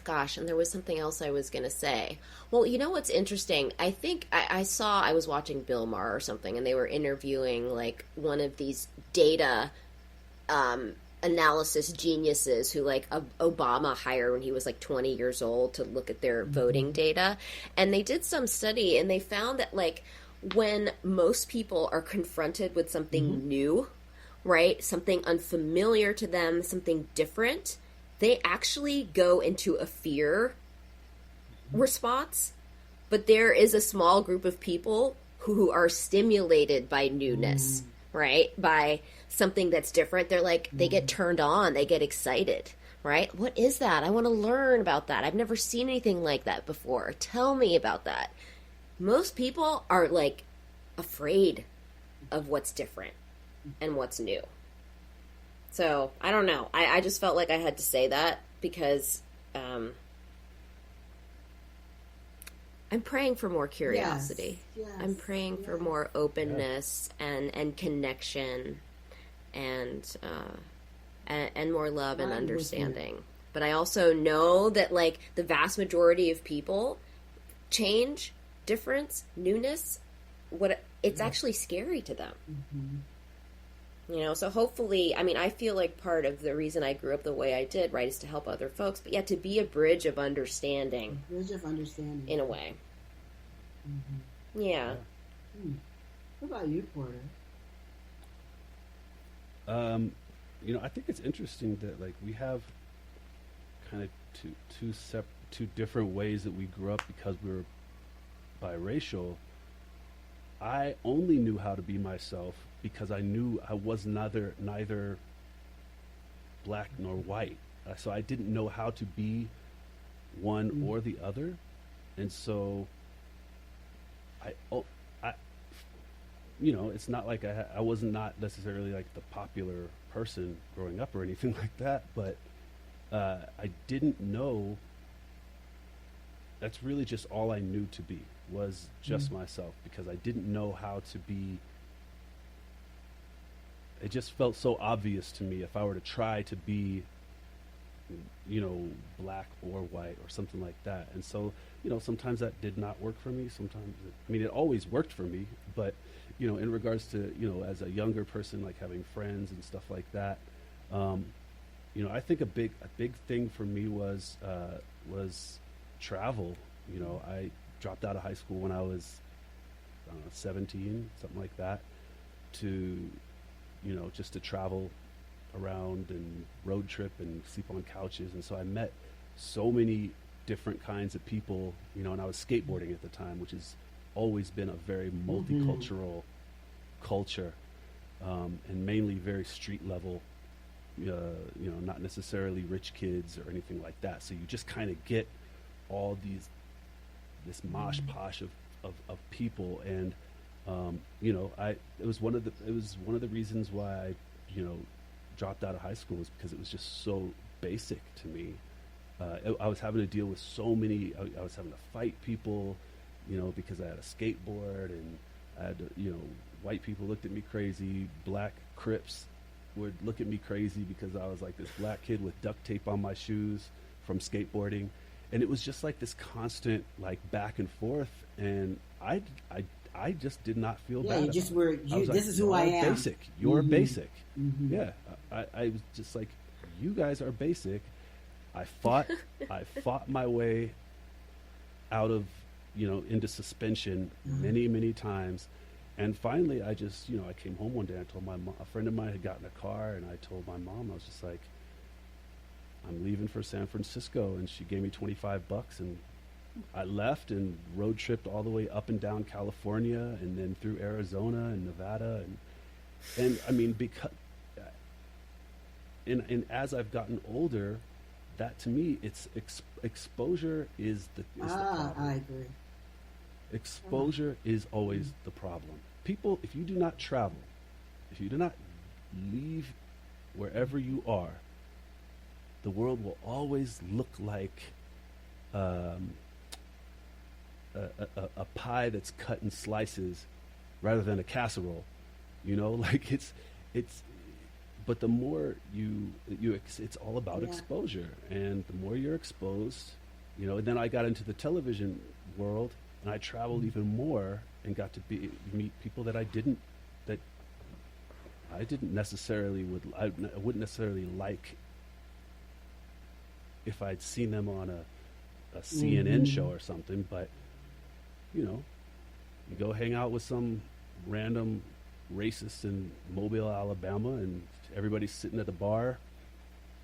Gosh, and there was something else I was going to say. Well, what's interesting? I think I was watching Bill Maher or something, and they were interviewing like one of these data analysis geniuses who Obama hired when he was 20 years old to look at their voting data. And they did some study, and they found that when most people are confronted with something new, right, something unfamiliar to them, something different, they actually go into a fear response. But there is a small group of people who are stimulated by newness, right, by something that's different. They're they get turned on, they get excited, right? What is that? I want to learn about that. I've never seen anything like that before. Tell me about that. Most people are like afraid of what's different and what's new. So I don't know. I just felt like I had to say that because I'm praying for more curiosity. Yes, I'm praying for more openness and connection and more love and understanding. But I also know that like the vast majority of people, change, difference, newness, it's actually scary to them. You know, so hopefully, I mean, I feel like part of the reason I grew up the way I did, right, is to help other folks. But yeah, to be a bridge of understanding. In a way. Yeah. What about you, Porter? You know, I think it's interesting that like we have kind of two different ways that we grew up because we were biracial. I only knew how to be myself because I knew I was neither black nor white. So I didn't know how to be one or the other. And so I you know, it's not like I was not necessarily like the popular person growing up or anything like that, but I didn't know. That's really just all I knew to be was just myself because I didn't know how to be. It just felt so obvious to me if I were to try to be, you know, black or white or something like that. And so, you know, sometimes that did not work for me. Sometimes, it always worked for me, but, you know, in regards to, you know, as a younger person, like having friends and stuff like that, you know, I think a big thing for me was travel. You know, I dropped out of high school when I was 17, something like that, to, you know, just to travel around and road trip and sleep on couches. And so I met so many different kinds of people, you know, and I was skateboarding at the time, which has always been a very multicultural culture, and mainly very street level, you know, not necessarily rich kids or anything like that. So you just kind of get all this mosh posh of people. And, you know, it was one of the reasons why I, you know, dropped out of high school was because it was just so basic to me. I was having to deal with so many, I was having to fight people, you know, because I had a skateboard, and I had to, you know, white people looked at me crazy. Black Crips would look at me crazy because I was like this black kid with duct tape on my shoes from skateboarding. And it was just like this constant like back and forth. And I just did not feel bad. You just were, this like, is who I am. Basic. You're basic. Yeah. I was just like, you guys are basic. I fought my way out of, you know, into suspension many, many times. And finally I just, you know, I came home one day and I told my mom, a friend of mine had gotten a car, and I told my mom, I was just like, I'm leaving for San Francisco. And she gave me $25, and I left and road tripped all the way up and down California and then through Arizona and Nevada. And I mean, because, and as I've gotten older, that to me, it's exposure is the problem. I agree. Exposure is always the problem. People, if you do not travel, if you do not leave wherever you are, the world will always look like a pie that's cut in slices rather than a casserole. You know, like it's but the more it's all about exposure, and the more you're exposed, you know. And then I got into the television world, and I traveled even more and got to meet people that I wouldn't necessarily like if I'd seen them on a CNN show or something. But, you know, you go hang out with some random racist in Mobile, Alabama, and everybody's sitting at the bar.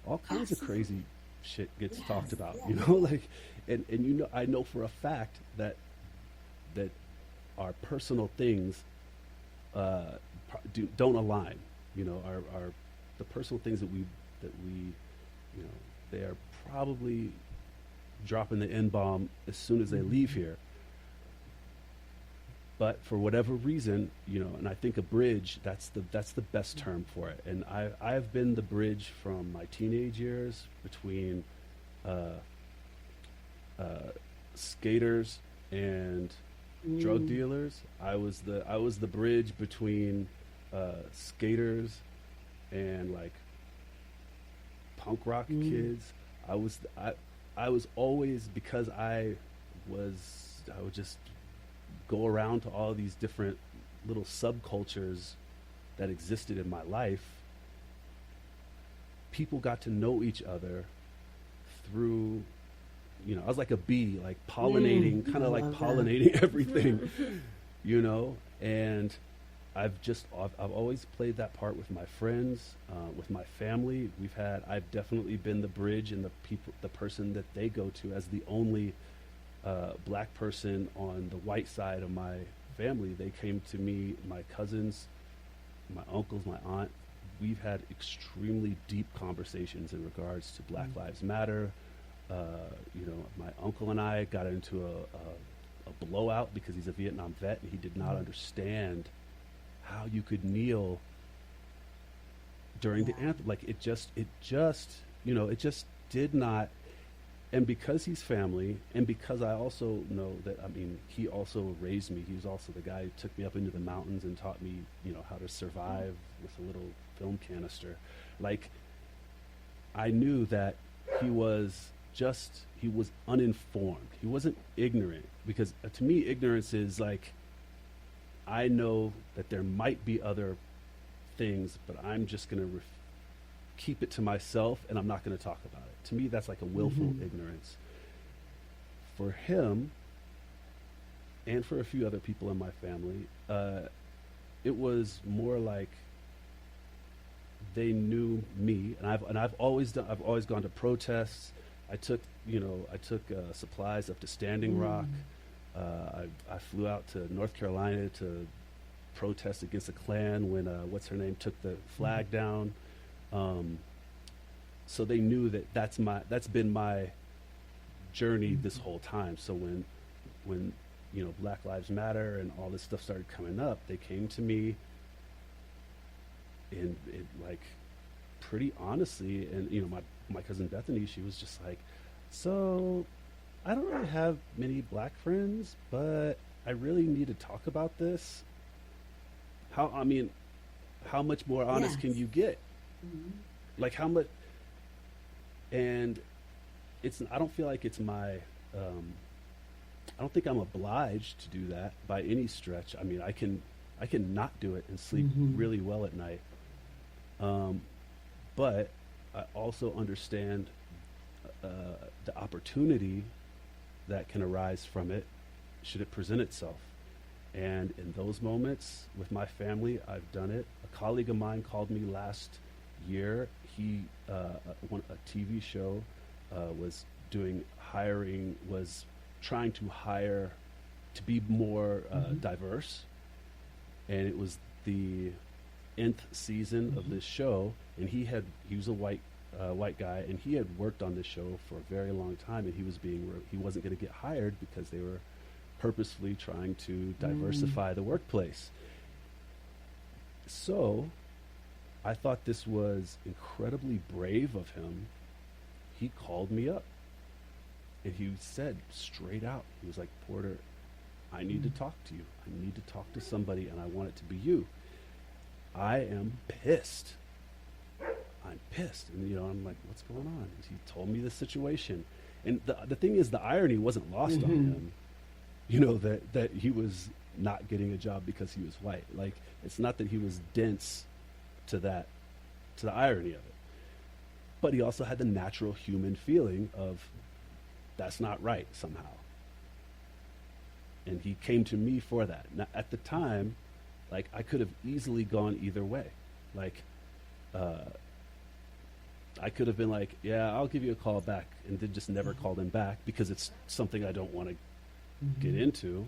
All kinds of crazy shit gets talked about, you know, like, and you know, I know for a fact that our personal things don't align. You know, our the personal things that we you know, they are probably dropping the N-bomb as soon as they leave here. But for whatever reason, you know, and I think a bridge, that's the best term for it. And I've been the bridge from my teenage years between skaters and drug dealers. I was the bridge between skaters and like punk rock kids. I was always, because I would just go around to all these different little subcultures that existed in my life. People got to know each other through, you know, I was like a bee, like pollinating, kind of like pollinating everything, you know, and I've always played that part with my friends, with my family. I've definitely been the bridge and the person that they go to as the only black person on the white side of my family. They came to me, my cousins, my uncles, my aunt. We've had extremely deep conversations in regards to Black Lives Matter. You know, my uncle and I got into a blowout because he's a Vietnam vet and he did not understand how you could kneel during the anthem. Like it just, you know, it just did not. And because he's family, and because I also know that, I mean, he also raised me. He was also the guy who took me up into the mountains and taught me, you know, how to survive with a little film canister. Like, I knew that he was uninformed. He wasn't ignorant, because to me, ignorance is like, I know that there might be other things, but I'm just going to keep it to myself and I'm not going to talk about it. To me, that's like a willful ignorance. For him, and for a few other people in my family, it was more like they knew me, and I've always gone to protests. I took supplies up to Standing Rock. I flew out to North Carolina to protest against the Klan when what's her name took the flag down. So they knew that that's been my journey this whole time. So when you know, Black Lives Matter and all this stuff started coming up, they came to me and it, like, pretty honestly, and you know, my cousin Bethany, she was just like, so I don't really have many black friends, but I really need to talk about this. How much more honest can you get? Like, how much? And I don't feel like it's my, I don't think I'm obliged to do that by any stretch. I mean, I can not do it and sleep really well at night. But I also understand the opportunity that can arise from it should it present itself. And in those moments with my family, I've done it. A colleague of mine called me last year. He, a TV show, was trying to hire to be more diverse. And it was the nth season of this show. And he was a white guy, and he had worked on this show for a very long time, and he wasn't going to get hired because they were purposefully trying to diversify the workplace. So I thought this was incredibly brave of him. He called me up and he said straight out, he was like, Porter, I need to talk to you. I need to talk to somebody, and I want it to be you. I am pissed. I'm pissed. And, you know, I'm like, what's going on? And he told me the situation. And the thing is, the irony wasn't lost on him, you know, that he was not getting a job because he was white. Like, it's not that he was dense to the irony of it. But he also had the natural human feeling of, that's not right somehow. And he came to me for that. Now, at the time, like, I could have easily gone either way. Like, I could have been like, yeah, I'll give you a call back, and then just never called him back because it's something I don't want to get into.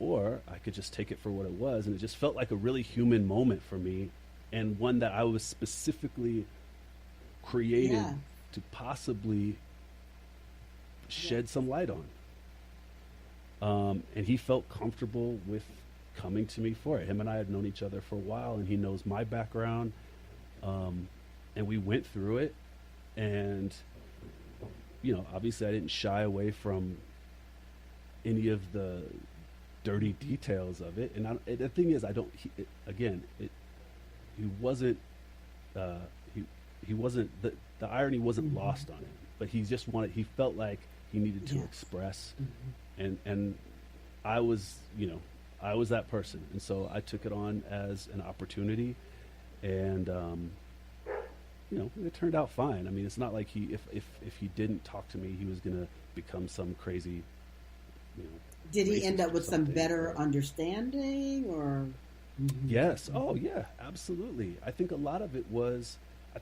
Or I could just take it for what it was, and it just felt like a really human moment for me, and one that I was specifically created to possibly shed some light on. And he felt comfortable with coming to me for it. Him and I had known each other for a while, and he knows my background. And we went through it. And, you know, obviously I didn't shy away from any of the dirty details of it. And the thing is, he wasn't, he wasn't, the irony wasn't lost on him, but he felt like he needed to express. And I was, I was that person. And so I took it on as an opportunity, and, it turned out fine. I mean, it's not like if he didn't talk to me, he was going to become some crazy, Did he end up with some better understanding, or? Yes. Oh yeah, absolutely. I think a lot of it was I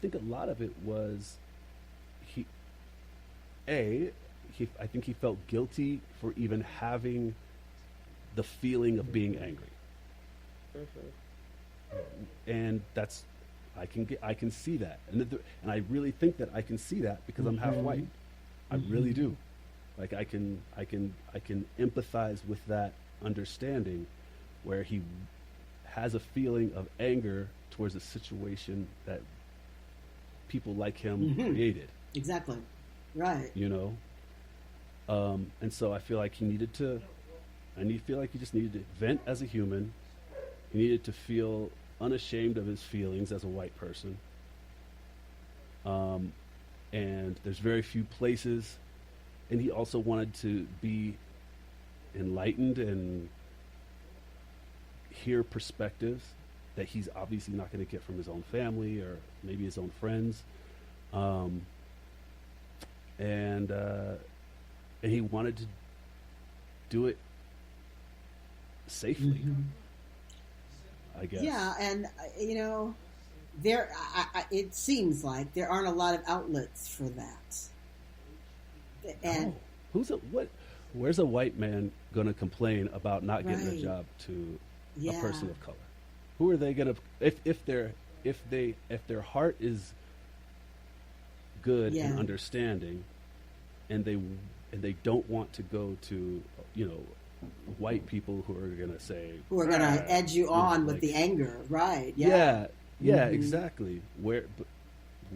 think he felt guilty for even having the feeling of being angry. And that's, I can see that. And I really think that I can see that because I'm half white. I really do. Like I can empathize with that understanding where he has a feeling of anger towards a situation that people like him created. Exactly. Right. And so I feel like he just needed to vent as a human. He needed to feel unashamed of his feelings as a white person. And there's very few places, and he also wanted to be enlightened and hear perspectives that he's obviously not going to get from his own family or maybe his own friends. And he wanted to do it safely, I guess. Yeah, and there, it seems like there aren't a lot of outlets for that. And where's a white man going to complain about not getting a job to a Yeah. person of color? Who are they going to, if their heart is good and understanding, and they don't want to go to white people who are going to say, who are going to edge you on with the anger, right? Yeah, exactly. Where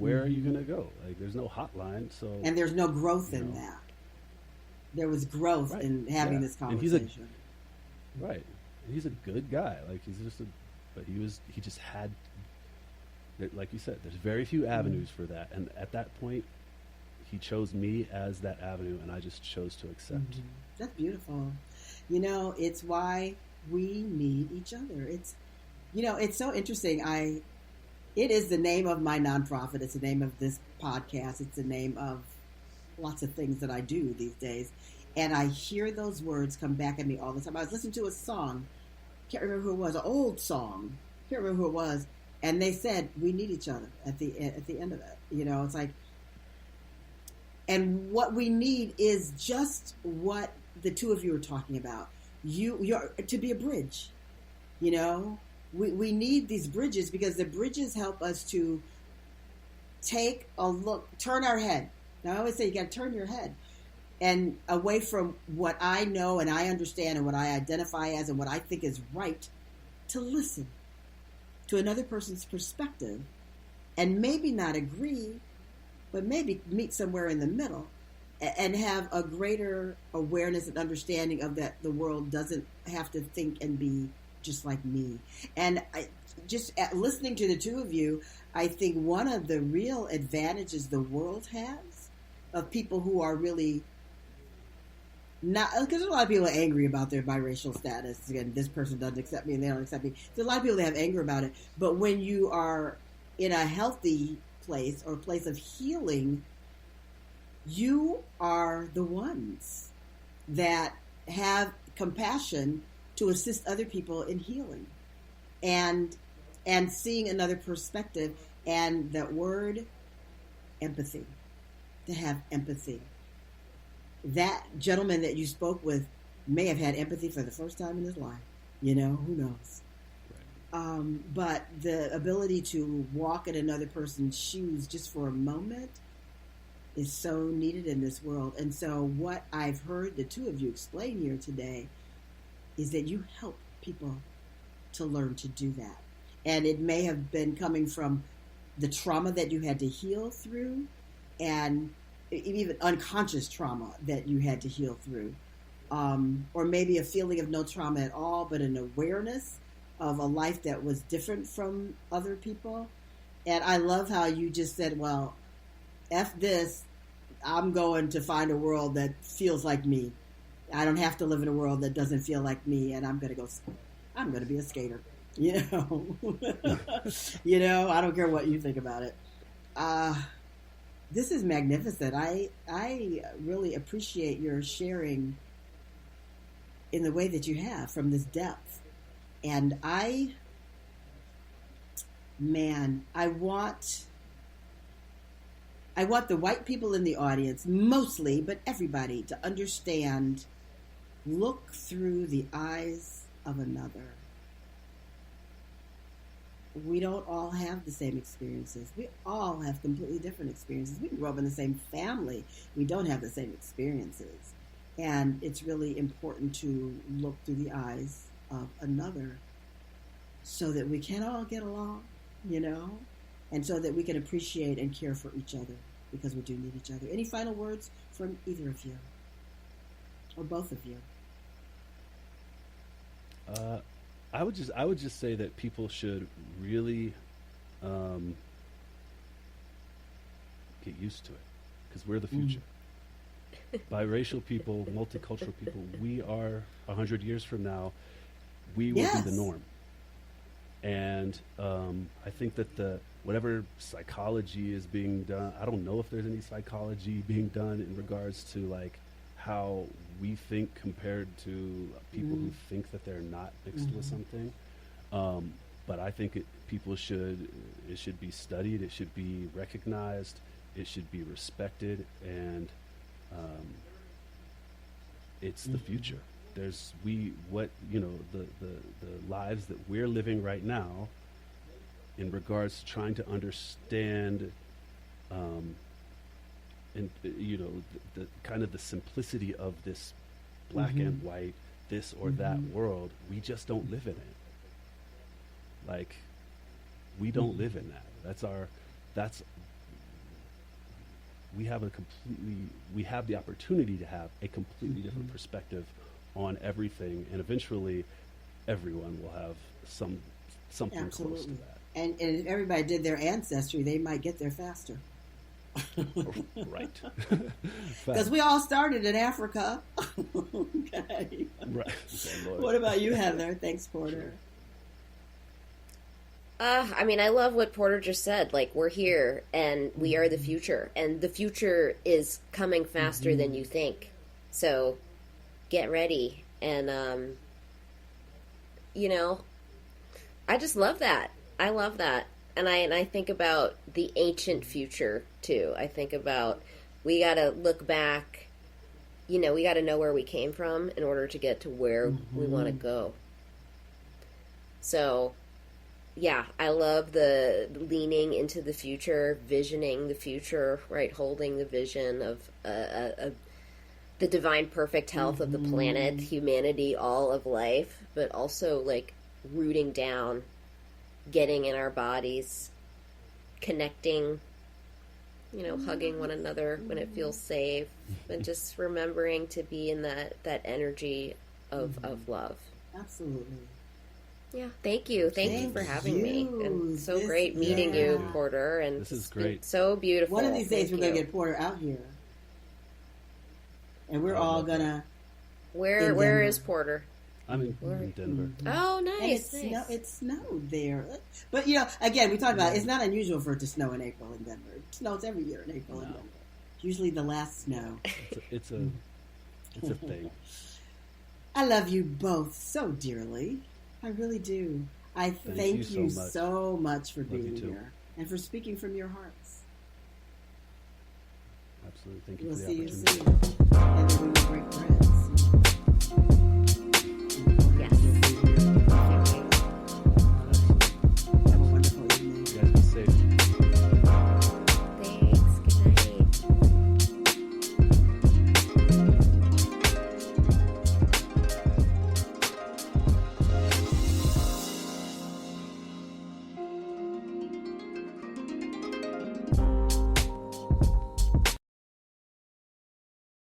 are you going to go? Like, there's no hotline, so and there's no growth in that. There was growth in having this conversation. And he's a good guy. Like, he just had, like you said, there's very few avenues for that, and at that point, he chose me as that avenue, and I just chose to accept. That's beautiful. It's why we need each other. It's so interesting. It is the name of my nonprofit. It's the name of this podcast. It's the name of lots of things that I do these days. And I hear those words come back at me all the time. I was listening to a song. Can't remember who it was. An old song. Can't remember who it was. And they said, we need each other at the end of it. It's like, and what we need is just what the two of you are talking about. You're to be a bridge. We need these bridges because the bridges help us to take a look, turn our head. Now I always say you got to turn your head and away from what I know and I understand and what I identify as and what I think is right, to listen to another person's perspective and maybe not agree, but maybe meet somewhere in the middle and have a greater awareness and understanding of that the world doesn't have to think and be just like me. And listening to the two of you, I think one of the real advantages the world has of people who are really not, because a lot of people are angry about their biracial status. Again, this person doesn't accept me and they don't accept me. There's a lot of people that have anger about it. But when you are in a healthy place or place of healing, you are the ones that have compassion to assist other people in healing and seeing another perspective, and that word empathy, to have empathy. That gentleman that you spoke with may have had empathy for the first time in his life. Who knows? Right. But the ability to walk in another person's shoes just for a moment is so needed in this world. And so what I've heard the two of you explain here today is that you help people to learn to do that. And it may have been coming from the trauma that you had to heal through, and even unconscious trauma that you had to heal through. Or maybe a feeling of no trauma at all, but an awareness of a life that was different from other people. And I love how you just said, well, F this, I'm going to find a world that feels like me. I don't have to live in a world that doesn't feel like me, and I'm going to be a skater. You know, I don't care what you think about it. This is magnificent. I really appreciate your sharing in the way that you have from this depth. And I want the white people in the audience, mostly, but everybody, to understand, look through the eyes of another. We don't all have the same experiences. We all have completely different experiences. We can grow up in the same family. We don't have the same experiences. And it's really important to look through the eyes of another so that we can all get along, and so that we can appreciate and care for each other, because we do need each other. Any final words from either of you? Or both of you? I would just say that people should really get used to it, because we're the future. Biracial people, multicultural people, we are 100 years from now, we will be the norm. And I think that whatever psychology is being done, I don't know if there's any psychology being done in regards to like how we think compared to people who think that they're not mixed with something. But I think it should be studied, it should be recognized, it should be respected, and it's the future. There's the lives that we're living right now in regards to trying to understand and the kind of the simplicity of this black and white, this or that world. We just don't live in it. Like, we don't live in that. We have the opportunity to have a completely different perspective on everything, and eventually everyone will have something close to that. And if everybody did their ancestry, they might get there faster. Right. Because we all started in Africa. Okay. Right. What about you, Heather? Thanks, Porter. I love what Porter just said. Like, we're here, and we are the future, and the future is coming faster than you think. So, get ready. And, I just love that. I love that. And I think about the ancient future, too. I think about, we got to look back, we got to know where we came from in order to get to where we want to go. So, yeah, I love the leaning into the future, visioning the future, right? Holding the vision of the divine perfect health of the planet, humanity, all of life, but also like rooting down, getting in our bodies, connecting, hugging one another when it feels safe, and just remembering to be in that energy of love. Absolutely. Yeah, thank you. Thank you for having me. And so great meeting you, Porter. And this is great. So beautiful. One of these days we're going to get Porter out here. And we're all going to... Where is Porter? I'm in Denver. Oh, nice. And it snowed there. But, again, we talked about it. It's not unusual for it to snow in April in Denver. It snows every year in April in Denver. Usually the last snow. It's a thing. I love you both so dearly. I really do. I thank you so much for being here and for speaking from your hearts. Absolutely. Thank you we'll for the see opportunity. You soon.